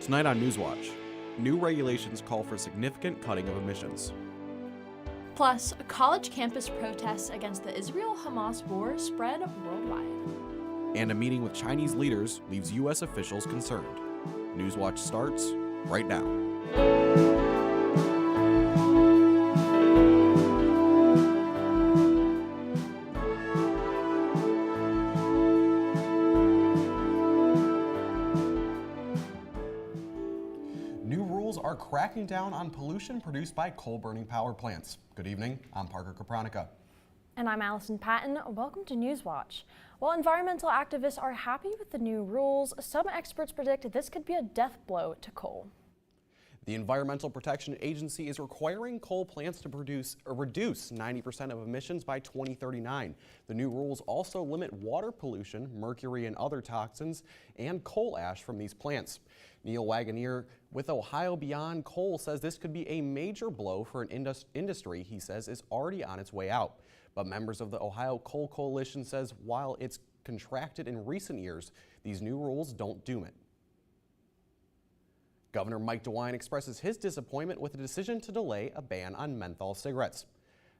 Tonight on Newswatch, new regulations call for significant cutting of emissions. Plus, a college campus protests against the Israel-Hamas war spread worldwide. And a meeting with Chinese leaders leaves U.S. officials concerned. Newswatch starts right now. Are cracking down on pollution produced by coal-burning power plants. Good evening, I'm Parker Kapranica. And I'm Allison Patton. Welcome to Newswatch. While environmental activists are happy with the new rules, some experts predict this could be a death blow to coal. The Environmental Protection Agency is requiring coal plants to reduce 90% of emissions by 2039. The new rules also limit water pollution, mercury and other toxins, and coal ash from these plants. Neil Wagoneer with Ohio Beyond Coal says this could be a major blow for an industry he says is already on its way out. But members of the Ohio Coal Coalition says while it's contracted in recent years, these new rules don't doom it. Governor Mike DeWine expresses his disappointment with the decision to delay a ban on menthol cigarettes.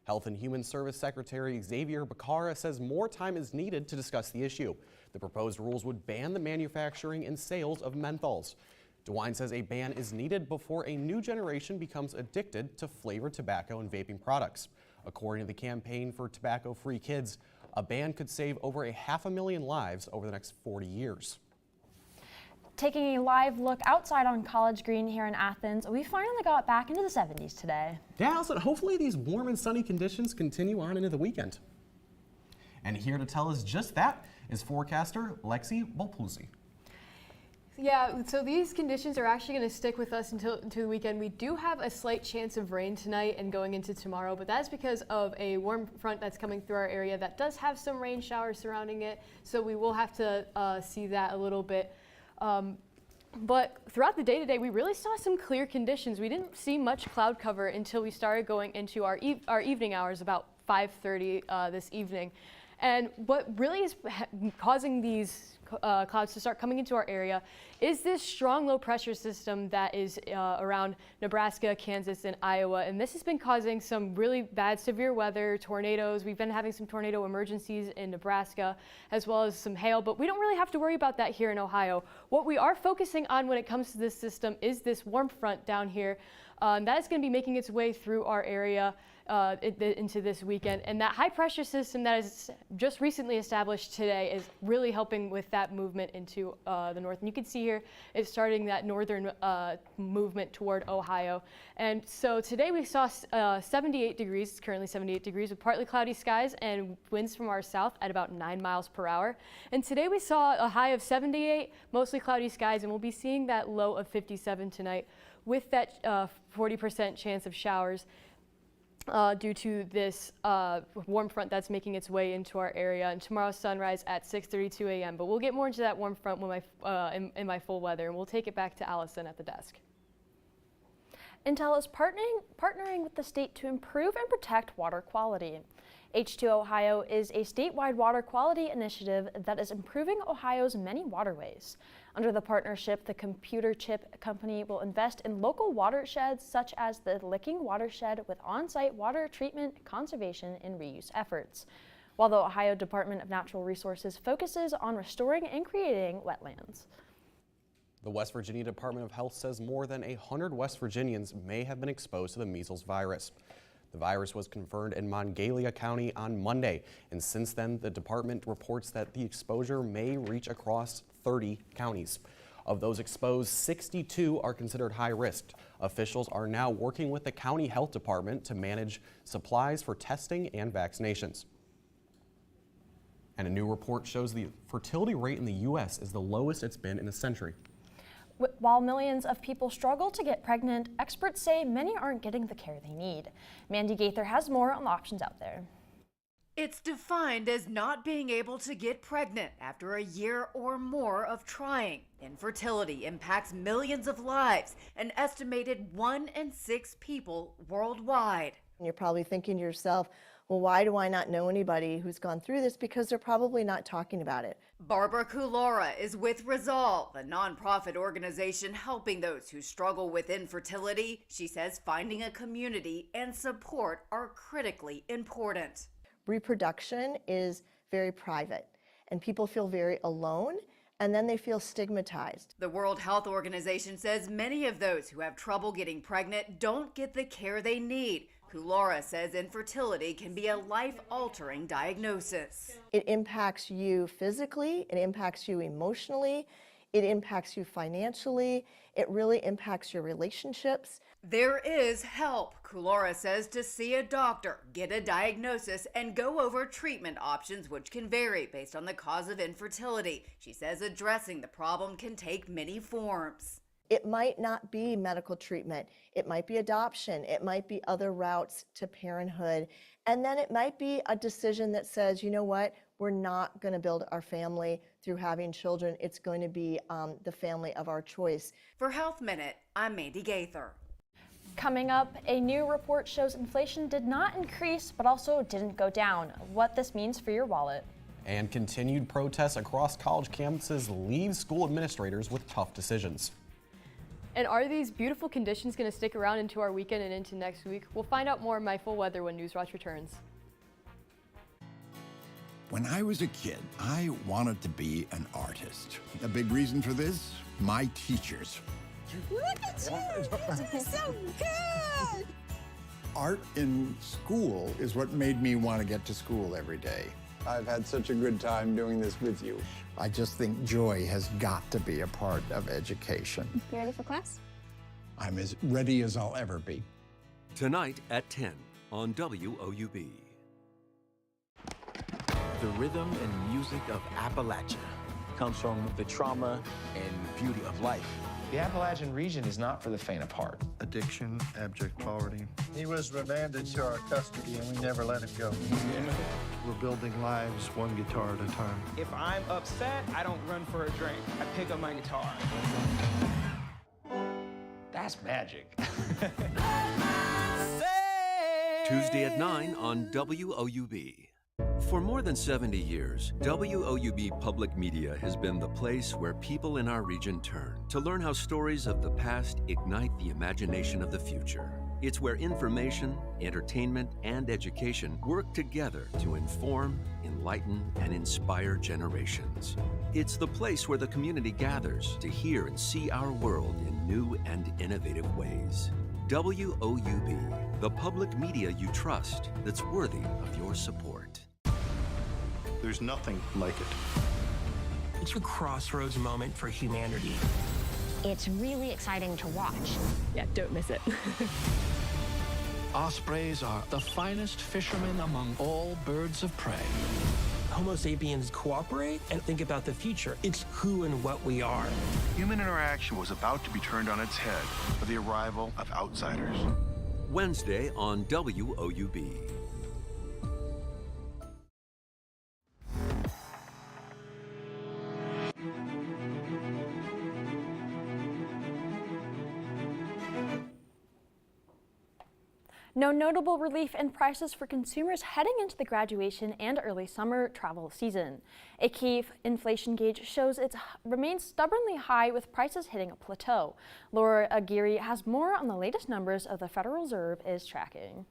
Health and Human Service Secretary Xavier Becerra says more time is needed to discuss the issue. The proposed rules would ban the manufacturing and sales of menthols. DeWine says a ban is needed before a new generation becomes addicted to flavored tobacco and vaping products. According to the Campaign for Tobacco-Free Kids, a ban could save over 500,000 lives over the next 40 years. Taking a live look outside on College Green here in Athens, we finally got back into the 70s today. Yeah, Allison, hopefully these warm and sunny conditions continue on into the weekend. And here to tell us just that is forecaster Lexi Volpuzzi. Yeah, so these conditions are actually going to stick with us until the weekend. We do have a slight chance of rain tonight and going into tomorrow, but that's because of a warm front that's coming through our area that does have some rain showers surrounding it, so we will have to see that a little bit. But throughout the day today, we really saw some clear conditions. We didn't see much cloud cover until we started going into our evening hours about 5:30 this evening. And what really is causing these clouds to start coming into our area is this strong low pressure system that is around Nebraska, Kansas, and Iowa. And this has been causing some really bad severe weather, tornadoes. We've been having some tornado emergencies in Nebraska, as well as some hail, but we don't really have to worry about that here in Ohio. What we are focusing on when it comes to this system is this warm front down here. That is going to be making its way through our area into this weekend, and that high pressure system that is just recently established today is really helping with that movement into the north. And you can see here it's starting that northern movement toward Ohio. And so today we saw 78 degrees, it's currently 78 degrees with partly cloudy skies and winds from our south at about 9 miles per hour. And today we saw a high of 78, mostly cloudy skies, and we'll be seeing that low of 57 tonight with that 40% chance of showers. Due to this warm front that's making its way into our area, and tomorrow's sunrise at 6:32 a.m. But we'll get more into that warm front when in my full weather, and we'll take it back to Allison at the desk. Intel is partnering with the state to improve and protect water quality. H2 Ohio is a statewide water quality initiative that is improving Ohio's many waterways. Under the partnership, the computer chip company will invest in local watersheds such as the Licking watershed with on-site water treatment, conservation, and reuse efforts, while the Ohio Department of Natural Resources focuses on restoring and creating wetlands. The West Virginia Department of Health says more than 100 West Virginians may have been exposed to the measles virus. The virus was confirmed in Monongalia County on Monday, and since then the department reports that the exposure may reach across 30 counties. Of those exposed, 62 are considered high risk. Officials are now working with the county health department to manage supplies for testing and vaccinations. And a new report shows the fertility rate in the U.S. is the lowest it's been in a century. While millions of people struggle to get pregnant, experts say many aren't getting the care they need. Mandy Gaither has more on the options out there. It's defined as not being able to get pregnant after a year or more of trying. Infertility impacts millions of lives, an estimated 1 in 6 people worldwide. You're probably thinking to yourself, well, why do I not know anybody who's gone through this? Because they're probably not talking about it. Barbara Kulora is with Resolve, a nonprofit organization helping those who struggle with infertility. She says finding a community and support are critically important. Reproduction is very private, and people feel very alone, and then they feel stigmatized. The World Health Organization says many of those who have trouble getting pregnant don't get the care they need. Kulora says infertility can be a life-altering diagnosis. It impacts you physically, it impacts you emotionally, it impacts you financially, it really impacts your relationships. There is help, Kulora says, to see a doctor, get a diagnosis, and go over treatment options, which can vary based on the cause of infertility. She says addressing the problem can take many forms. It might not be medical treatment, it might be adoption, it might be other routes to parenthood, and then it might be a decision that says, you know what, we're not going to build our family through having children, it's going to be the family of our choice. For Health Minute, I'm Mandy Gaither. Coming up, a new report shows inflation did not increase but also didn't go down. What this means for your wallet. And continued protests across college campuses leave school administrators with tough decisions. And are these beautiful conditions going to stick around into our weekend and into next week? We'll find out more in My Full Weather when Newswatch returns. When I was a kid, I wanted to be an artist. A big reason for this? My teachers. Look at you! You're so good! Art in school is what made me want to get to school every day. I've had such a good time doing this with you. I just think joy has got to be a part of education. You ready for class? I'm as ready as I'll ever be. Tonight at 10 on WOUB. The rhythm and music of Appalachia comes from the trauma and beauty of life. The Appalachian region is not for the faint of heart. Addiction, abject poverty. He was remanded to our custody and we never let him go. We're building lives one guitar at a time. If I'm upset, I don't run for a drink. I pick up my guitar. That's magic. Tuesday at 9 on WOUB. For more than 70 years, WOUB Public Media has been the place where people in our region turn to learn how stories of the past ignite the imagination of the future. It's where information, entertainment, and education work together to inform, enlighten, and inspire generations. It's the place where the community gathers to hear and see our world in new and innovative ways. WOUB, the public media you trust that's worthy of your support. There's nothing like it. It's a crossroads moment for humanity. It's really exciting to watch. Yeah, don't miss it. Ospreys are the finest fishermen among all birds of prey. Homo sapiens cooperate and think about the future. It's who and what we are. Human interaction was about to be turned on its head for the arrival of outsiders. Wednesday on WOUB. No notable relief in prices for consumers heading into the graduation and early summer travel season. A key inflation gauge shows it remains stubbornly high with prices hitting a plateau. Laura Aguirre has more on the latest numbers of the Federal Reserve is tracking.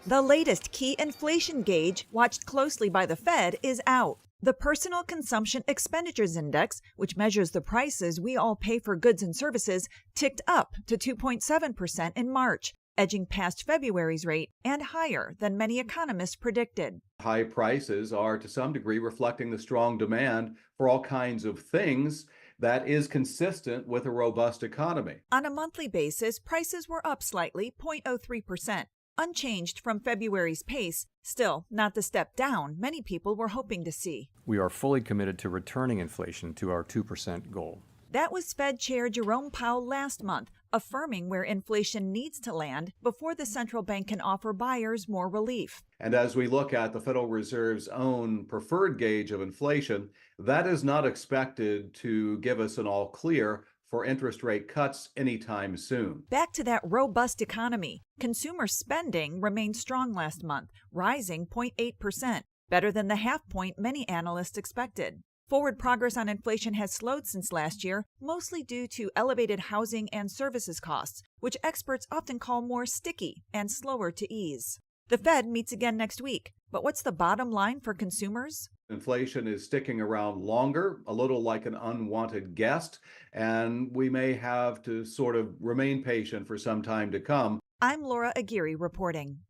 The latest key inflation gauge, watched closely by the Fed, is out. The Personal Consumption Expenditures Index, which measures the prices we all pay for goods and services, ticked up to 2.7% in March, edging past February's rate and higher than many economists predicted. High prices are to some degree reflecting the strong demand for all kinds of things that is consistent with a robust economy. On a monthly basis, prices were up slightly, 0.03%, unchanged from February's pace, still not the step down many people were hoping to see. We are fully committed to returning inflation to our 2% goal. That was Fed Chair Jerome Powell last month, affirming where inflation needs to land before the central bank can offer buyers more relief. And as we look at the Federal Reserve's own preferred gauge of inflation, that is not expected to give us an all clear for interest rate cuts anytime soon. Back to that robust economy. Consumer spending remained strong last month, rising 0.8%, better than the half point many analysts expected. Forward progress on inflation has slowed since last year, mostly due to elevated housing and services costs, which experts often call more sticky and slower to ease. The Fed meets again next week, but what's the bottom line for consumers? Inflation is sticking around longer, a little like an unwanted guest, and we may have to sort of remain patient for some time to come. I'm Laura Aguirre reporting.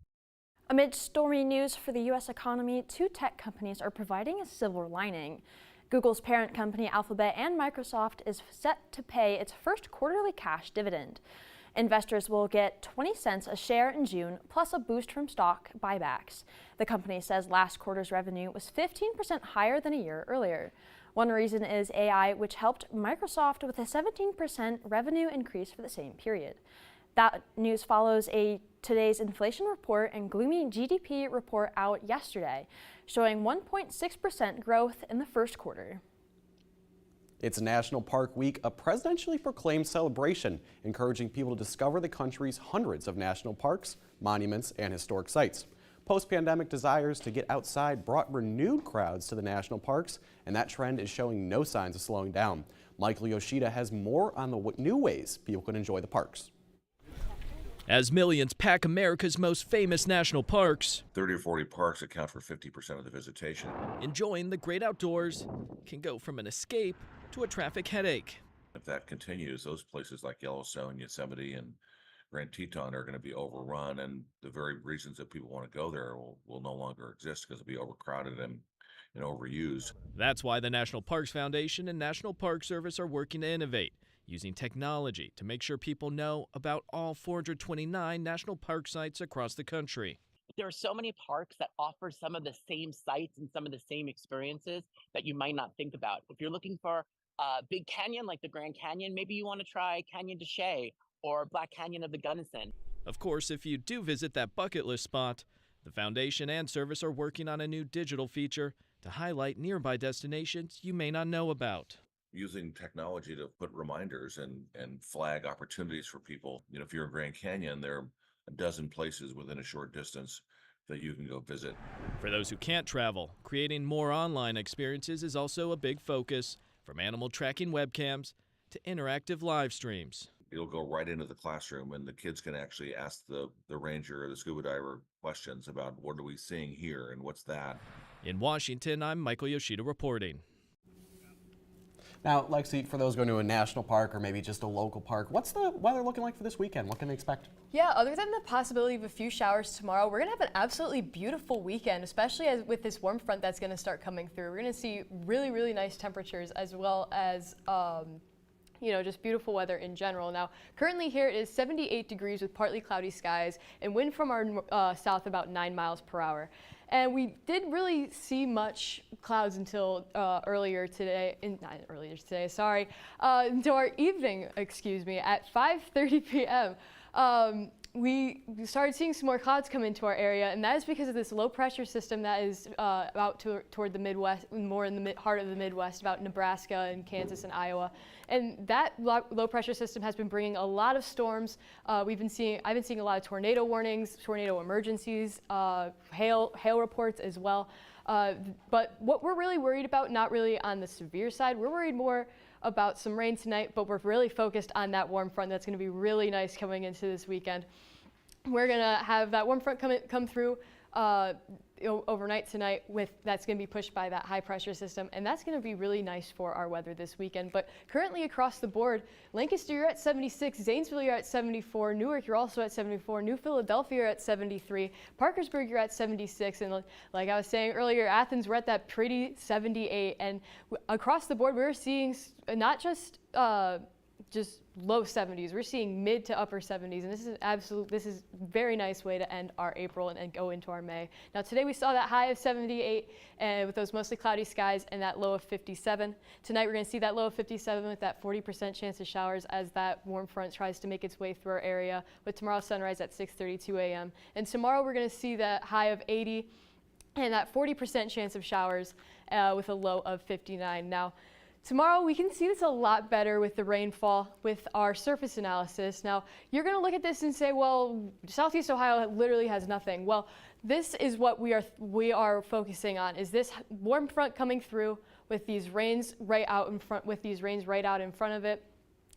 Amid stormy news for the U.S. economy, two tech companies are providing a silver lining. Google's parent company Alphabet and Microsoft is set to pay its first quarterly cash dividend. Investors will get 20 cents a share in June, plus a boost from stock buybacks. The company says last quarter's revenue was 15% higher than a year earlier. One reason is AI, which helped Microsoft with a 17% revenue increase for the same period. That news follows today's inflation report and gloomy GDP report out yesterday, showing 1.6% growth in the first quarter. It's National Park Week, a presidentially proclaimed celebration encouraging people to discover the country's hundreds of national parks, monuments, and historic sites. Post-pandemic desires to get outside brought renewed crowds to the national parks, and that trend is showing no signs of slowing down. Michael Yoshida has more on the new ways people can enjoy the parks. As millions pack America's most famous national parks, 30 or 40 parks account for 50% of the visitation. Enjoying the great outdoors can go from an escape to a traffic headache. If that continues, those places like Yellowstone, Yosemite, and Grand Teton are going to be overrun, and the very reasons that people want to go there will no longer exist because it'll be overcrowded and overused. That's why the National Parks Foundation and National Park Service are working to innovate, using technology to make sure people know about all 429 national park sites across the country. There are so many parks that offer some of the same sites and some of the same experiences that you might not think about. If you're looking for a big canyon like the Grand Canyon, maybe you want to try Canyon de Chelly or Black Canyon of the Gunnison. Of course, if you do visit that bucket list spot, the foundation and service are working on a new digital feature to highlight nearby destinations you may not know about. Using technology to put reminders and flag opportunities for people. If you're in Grand Canyon, there are a dozen places within a short distance that you can go visit. For those who can't travel, creating more online experiences is also a big focus, from animal tracking webcams to interactive live streams. It'll go right into the classroom, and the kids can actually ask the ranger or the scuba diver questions about what are we seeing here and what's that. In Washington, I'm Michael Yoshida reporting. Now, Lexi, for those going to a national park or maybe just a local park, what's the weather looking like for this weekend? What can they expect? Yeah, other than the possibility of a few showers tomorrow, we're going to have an absolutely beautiful weekend, especially with this warm front that's going to start coming through. We're going to see really, really nice temperatures as well as just beautiful weather in general. Now, currently here it is 78 degrees with partly cloudy skies and wind from our south about 9 miles per hour. And we didn't really see much clouds until until our evening, at 5:30 p.m. We started seeing some more clouds come into our area, and that is because of this low pressure system that is toward the Midwest, more in the heart of the Midwest, about Nebraska and Kansas and Iowa. And that low pressure system has been bringing a lot of storms. I've been seeing a lot of tornado warnings, tornado emergencies, hail reports as well. But what we're really worried about, not really on the severe side, we're worried more about some rain tonight, but we're really focused on that warm front that's going to be really nice coming into this weekend. We're going to have that warm front come through overnight tonight. That's going to be pushed by that high pressure system, and that's going to be really nice for our weather this weekend. But currently across the board, Lancaster, you're at 76, Zanesville, you're at 74, Newark, you're also at 74, New Philadelphia, you're at 73, Parkersburg, you're at 76, and like I was saying earlier, Athens, we're at that pretty 78. And across the board, we're seeing not just low 70s. We're seeing mid to upper 70s, and this is very nice way to end our April and go into our May. Now today we saw that high of 78 and with those mostly cloudy skies and that low of 57. Tonight we're going to see that low of 57 with that 40% chance of showers as that warm front tries to make its way through our area, with tomorrow's sunrise at 6:32 a.m. And tomorrow we're going to see that high of 80 and that 40% chance of showers with a low of 59. Now, Tomorrow we can see this a lot better with the rainfall with our surface analysis. Now you're going to look at this and say, well, Southeast Ohio literally has nothing. Well, this is what we are focusing on, is this warm front coming through with these rains right out in front of it.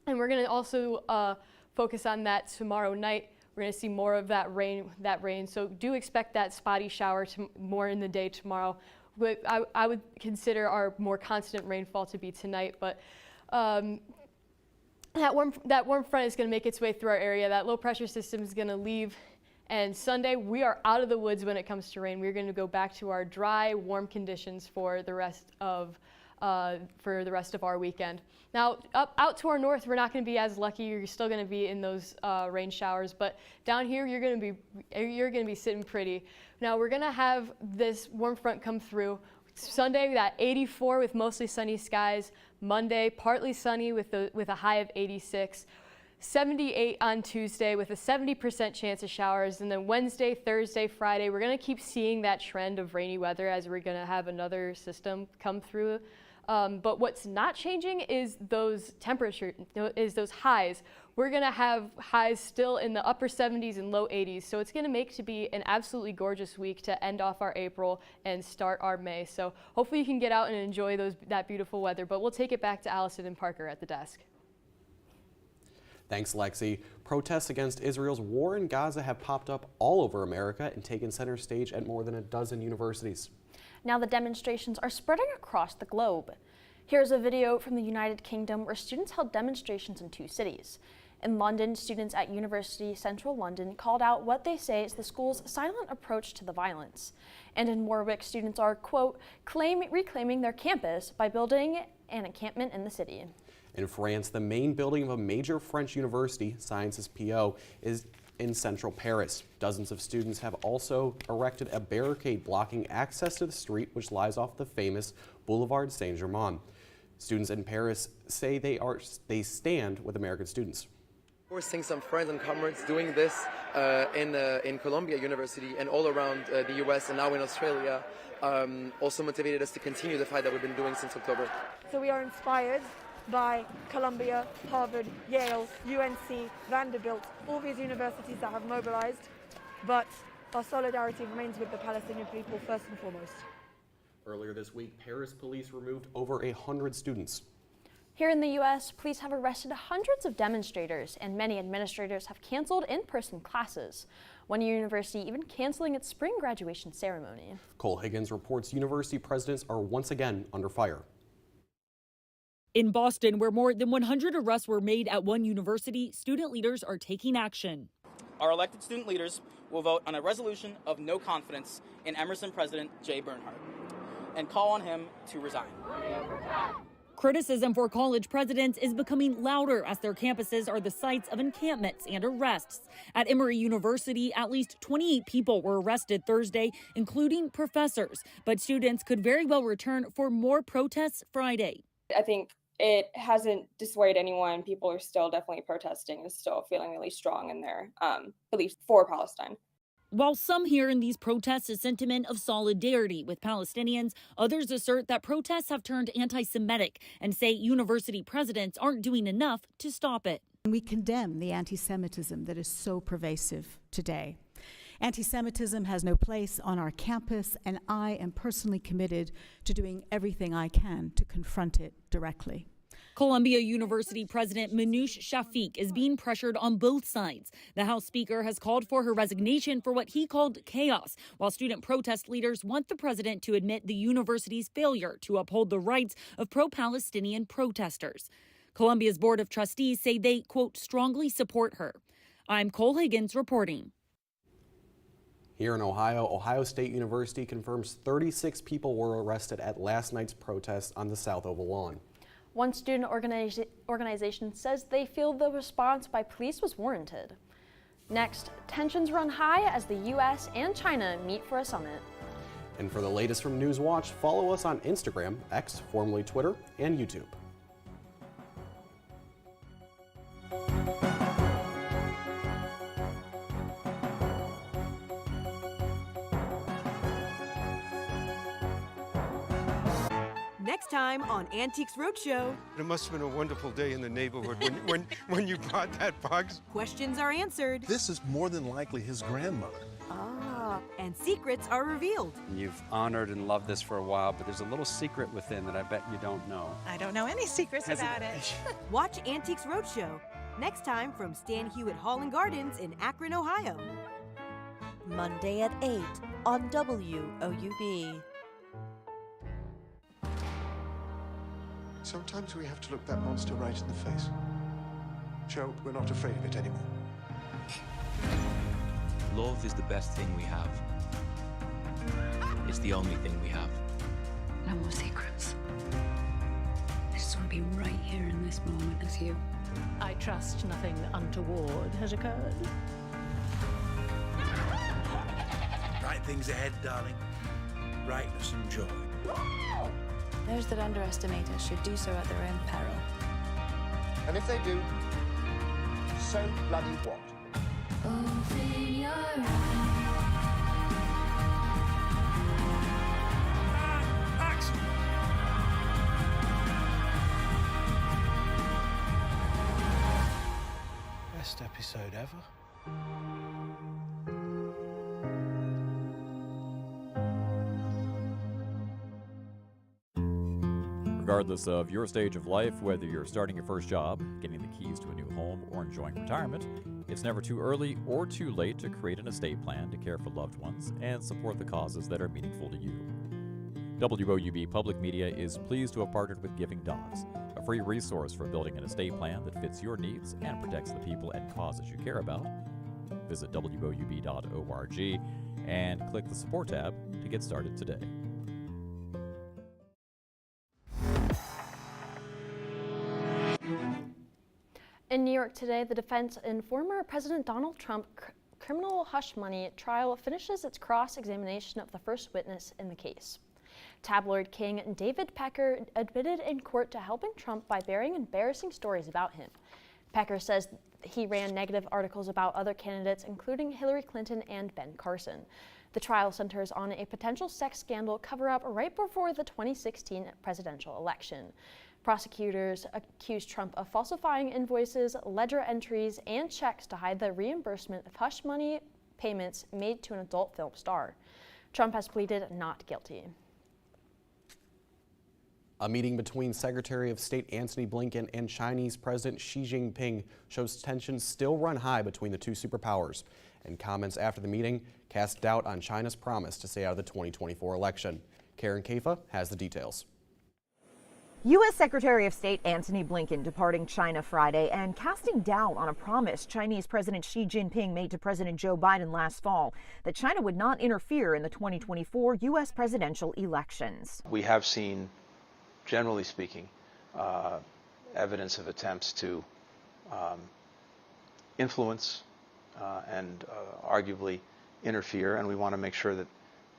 And we're going to also focus on that tomorrow night. We're going to see more of that rain. So do expect that spotty shower more in the day tomorrow. But I would consider our more constant rainfall to be tonight. But that warm front is going to make its way through our area. That low pressure system is going to leave. And Sunday, we are out of the woods when it comes to rain. We're going to go back to our dry, warm conditions for the rest of our weekend. Now, out to our north, we're not going to be as lucky. You're still going to be in those rain showers, but down here, you're going to be sitting pretty. Now, we're going to have this warm front come through. Sunday, that 84 with mostly sunny skies. Monday, partly sunny with a high of 86. 78 on Tuesday with a 70% chance of showers, and then Wednesday, Thursday, Friday, we're going to keep seeing that trend of rainy weather as we're going to have another system come through. But what's not changing is those those highs. We're going to have highs still in the upper 70s and low 80s, so it's going to make to be an absolutely gorgeous week to end off our April and start our May. So hopefully you can get out and enjoy that beautiful weather, but we'll take it back to Allison and Parker at the desk. Thanks, Lexi. Protests against Israel's war in Gaza have popped up all over America and taken center stage at more than a dozen universities. Now the demonstrations are spreading across the globe. Here's a video from the United Kingdom where students held demonstrations in 2 cities. In London, students at University Central London called out what they say is the school's silent approach to the violence. And in Warwick, students are, quote, reclaiming their campus by building an encampment in the city. In France, the main building of a major French university, Sciences Po, is in central Paris. Dozens of students have also erected a barricade blocking access to the street, which lies off the famous Boulevard Saint-Germain. Students in Paris say they stand with American students. We're seeing some friends and comrades doing this in Columbia University and all around the US and now in Australia. Also motivated us to continue the fight that we've been doing since October. So we are inspired by Columbia, Harvard, Yale, UNC, Vanderbilt, all these universities that have mobilized, but our solidarity remains with the Palestinian people first and foremost. Earlier this week, Paris police removed over 100 students. Here in the U.S., police have arrested hundreds of demonstrators, and many administrators have canceled in-person classes. One university even canceling its spring graduation ceremony. Cole Higgins reports university presidents are once again under fire. In Boston, where more than 100 arrests were made at one university, student leaders are taking action. Our elected student leaders will vote on a resolution of no confidence in Emerson President Jay Bernhardt and call on him to resign. Criticism for college presidents is becoming louder as their campuses are the sites of encampments and arrests. At Emory University, at least 28 people were arrested Thursday, including professors, but students could very well return for more protests Friday. I think it hasn't dissuaded anyone. People are still definitely protesting and still feeling really strong in their belief for Palestine. While some hear in these protests a sentiment of solidarity with Palestinians, others assert that protests have turned anti-Semitic and say university presidents aren't doing enough to stop it. We condemn the anti-Semitism that is so pervasive today. Anti-Semitism has no place on our campus, and I am personally committed to doing everything I can to confront it directly. Columbia University President Manoush Shafiq is being pressured on both sides. The House Speaker has called for her resignation for what he called chaos, while student protest leaders want the president to admit the university's failure to uphold the rights of pro-Palestinian protesters. Columbia's Board of Trustees say they, quote, strongly support her. I'm Cole Higgins reporting. Here in Ohio, Ohio State University confirms 36 people were arrested at last night's protest on the South Oval lawn. One student organization says they feel the response by police was warranted. Next, tensions run high as the U.S. and China meet for a summit. And for the latest from Newswatch, follow us on Instagram, X, formerly Twitter, and YouTube. Next time on Antiques Roadshow. It must have been a wonderful day in the neighborhood when you bought that box. Questions are answered. This is more than likely his grandmother. And secrets are revealed. You've honored and loved this for a while, but there's a little secret within that I bet you don't know. I don't know any secrets about it. Watch Antiques Roadshow next time from Stan Hewitt Hall and Gardens in Akron, Ohio. Monday at 8 on WOUB. Sometimes we have to look that monster right in the face. Show we're not afraid of it anymore. Love is the best thing we have. It's the only thing we have. No more secrets. I just want to be right here in this moment with you. I trust nothing untoward has occurred. Bright things ahead, darling. Brightness and joy. Those that underestimate us should do so at their own peril. And if they do, so bloody what? Open your eyes. Action! Best episode ever. Regardless of your stage of life, whether you're starting your first job, getting the keys to a new home, or enjoying retirement, it's never too early or too late to create an estate plan to care for loved ones and support the causes that are meaningful to you. WOUB Public Media is pleased to have partnered with Giving Dogs, a free resource for building an estate plan that fits your needs and protects the people and causes you care about. Visit WOUB.org and click the Support tab to get started today. In New York today, the defense in former President Donald Trump criminal hush money trial finishes its cross-examination of the first witness in the case. Tabloid king David Pecker admitted in court to helping Trump by bearing embarrassing stories about him. Pecker says he ran negative articles about other candidates, including Hillary Clinton and Ben Carson. The trial centers on a potential sex scandal cover-up right before the 2016 presidential election. Prosecutors accused Trump of falsifying invoices, ledger entries, and checks to hide the reimbursement of hush money payments made to an adult film star. Trump has pleaded not guilty. A meeting between Secretary of State Antony Blinken and Chinese President Xi Jinping shows tensions still run high between the two superpowers, and comments after the meeting cast doubt on China's promise to stay out of the 2024 election. Karen Kafa has the details. U.S. Secretary of State Antony Blinken departing China Friday and casting doubt on a promise Chinese President Xi Jinping made to President Joe Biden last fall that China would not interfere in the 2024 U.S. presidential elections. We have seen, generally speaking, evidence of attempts to influence and arguably interfere, and we want to make sure that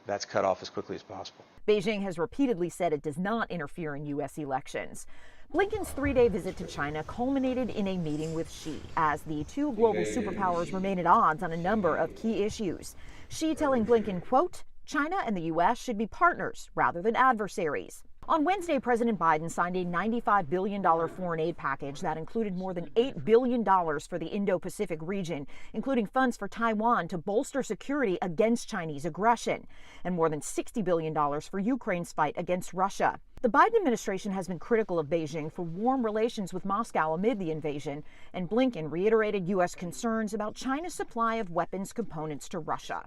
that's cut off as quickly as possible. Beijing has repeatedly said it does not interfere in U.S. elections. Blinken's three-day visit to China culminated in a meeting with Xi as the two global superpowers remain at odds on a number of key issues. Xi telling Blinken, quote, China and the U.S. should be partners rather than adversaries. On Wednesday, President Biden signed a $95 billion foreign aid package that included more than $8 billion for the Indo-Pacific region, including funds for Taiwan to bolster security against Chinese aggression, and more than $60 billion for Ukraine's fight against Russia. The Biden administration has been critical of Beijing for warm relations with Moscow amid the invasion, and Blinken reiterated U.S. concerns about China's supply of weapons components to Russia.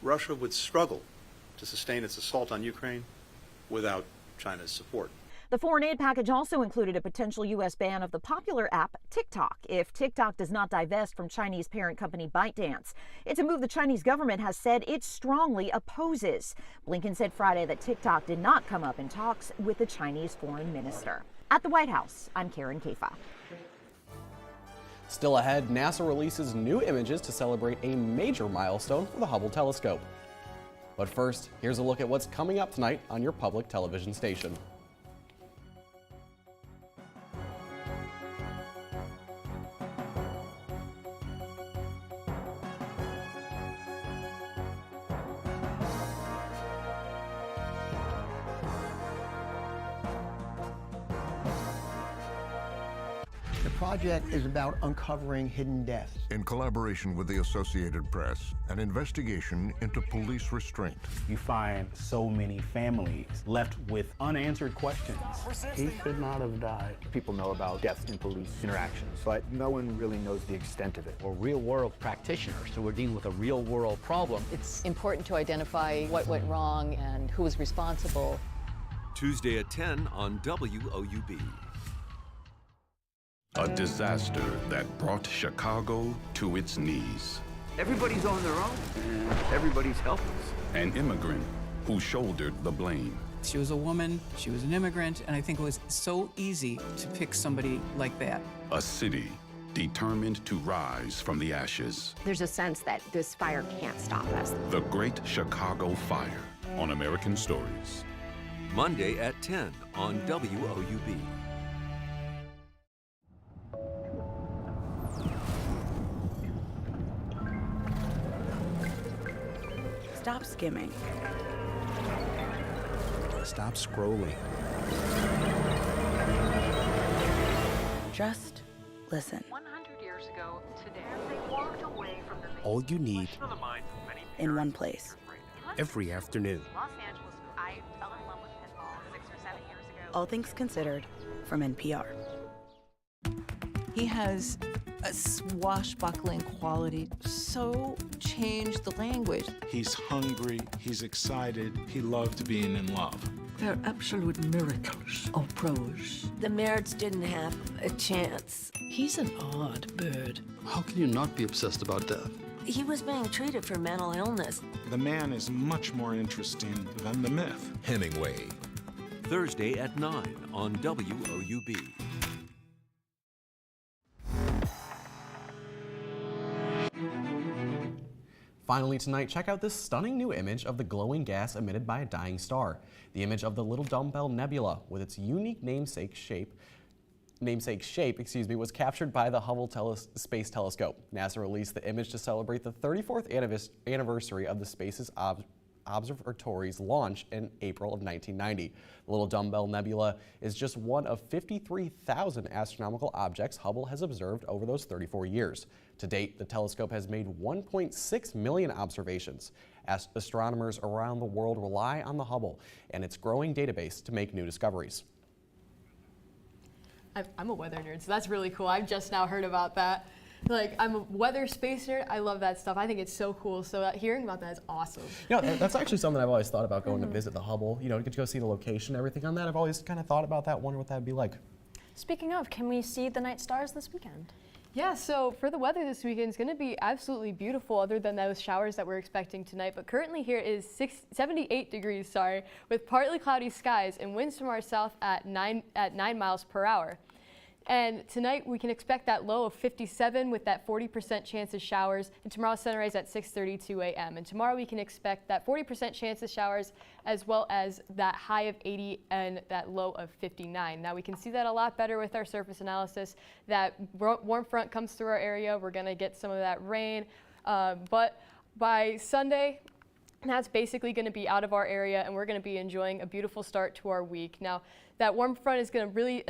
Russia would struggle to sustain its assault on Ukraine without China's support. The foreign aid package also included a potential U.S. ban of the popular app TikTok if TikTok does not divest from Chinese parent company ByteDance. It's a move the Chinese government has said it strongly opposes. Blinken said Friday that TikTok did not come up in talks with the Chinese foreign minister. At the White House, I'm Karen Kafa. Still ahead, NASA releases new images to celebrate a major milestone for the Hubble telescope. But first, here's a look at what's coming up tonight on your public television station. project is about uncovering hidden deaths. In collaboration with the Associated Press, an investigation into police restraint. You find so many families left with unanswered questions. He should not have died. People know about deaths in police interactions, but no one really knows the extent of it. We're real-world practitioners, so we're dealing with a real-world problem. It's important to identify what went wrong and who was responsible. Tuesday at 10 on WOUB. A disaster that brought Chicago to its knees. Everybody's on their own, and everybody's helpless. An immigrant who shouldered the blame. She was a woman, she was an immigrant, and I think it was so easy to pick somebody like that. A city determined to rise from the ashes. There's a sense that this fire can't stop us. The Great Chicago Fire on American Stories. Monday at 10 on WOUB. Stop skimming. Stop scrolling. Just listen. 100 years ago today, they walked away from the All you need in one place. every afternoon. Los Angeles, I fell in love with pinball 6 or 7 years ago. All Things Considered from NPR. He has a swashbuckling quality, so changed the language. He's hungry, he's excited, he loved being in love. They're absolute miracles of prose. The Merritts didn't have a chance. He's an odd bird. How can you not be obsessed about death? He was being treated for mental illness. The man is much more interesting than the myth. Hemingway. Thursday at 9 on WOUB. Finally tonight, check out this stunning new image of the glowing gas emitted by a dying star. The image of the Little Dumbbell Nebula with its unique namesake shape, was captured by the Hubble Space Telescope. NASA released the image to celebrate the 34th anniversary of the Space's observatory's launch in April of 1990. The Little Dumbbell Nebula is just one of 53,000 astronomical objects Hubble has observed over those 34 years. To date, the telescope has made 1.6 million observations. Astronomers around the world rely on the Hubble and its growing database to make new discoveries. I'm a weather nerd, so that's really cool. I've just now heard about that. Like, I'm a weather space nerd. I love that stuff. I think it's so cool. So hearing about that is awesome. You know, that's actually something I've always thought about going to visit the Hubble. You know, to get to go see the location, everything on that. I've always kind of thought about that, wonder what that'd be like. Speaking of, can we see the night stars this weekend? Yeah, so for the weather this weekend, it's going to be absolutely beautiful other than those showers that we're expecting tonight. But currently here is 78 degrees, with partly cloudy skies and winds from our south at 9 miles per hour. And tonight we can expect that low of 57 with that 40% chance of showers, and tomorrow's sunrise at 6:32 a.m. And tomorrow we can expect that 40% chance of showers as well as that high of 80 and that low of 59. Now we can see that a lot better with our surface analysis. That warm front comes through our area. We're going to get some of that rain, but by Sunday, that's basically going to be out of our area, and we're going to be enjoying a beautiful start to our week. Now, that warm front is going to really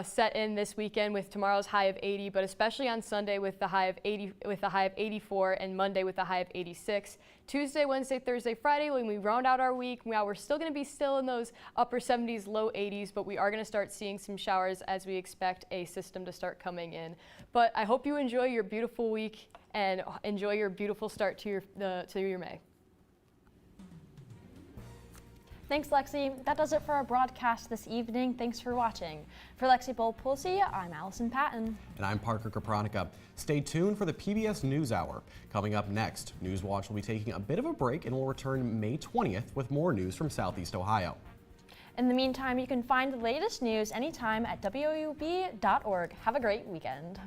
set in this weekend with tomorrow's high of 80, but especially on Sunday with the high of 84, and Monday with the high of 86. Tuesday, Wednesday, Thursday, Friday, when we round out our week, now we're still going to be in those upper 70s, low 80s, but we are going to start seeing some showers as we expect a system to start coming in. But I hope you enjoy your beautiful week and enjoy your beautiful start to your May. Thanks, Lexi. That does it for our broadcast this evening. Thanks for watching. For Lexi Bull-Pulsey, I'm Allison Patton. And I'm Parker Kapronica. Stay tuned for the PBS NewsHour. Coming up next, Newswatch will be taking a bit of a break and will return May 20th with more news from Southeast Ohio. In the meantime, you can find the latest news anytime at WOUB.org. Have a great weekend.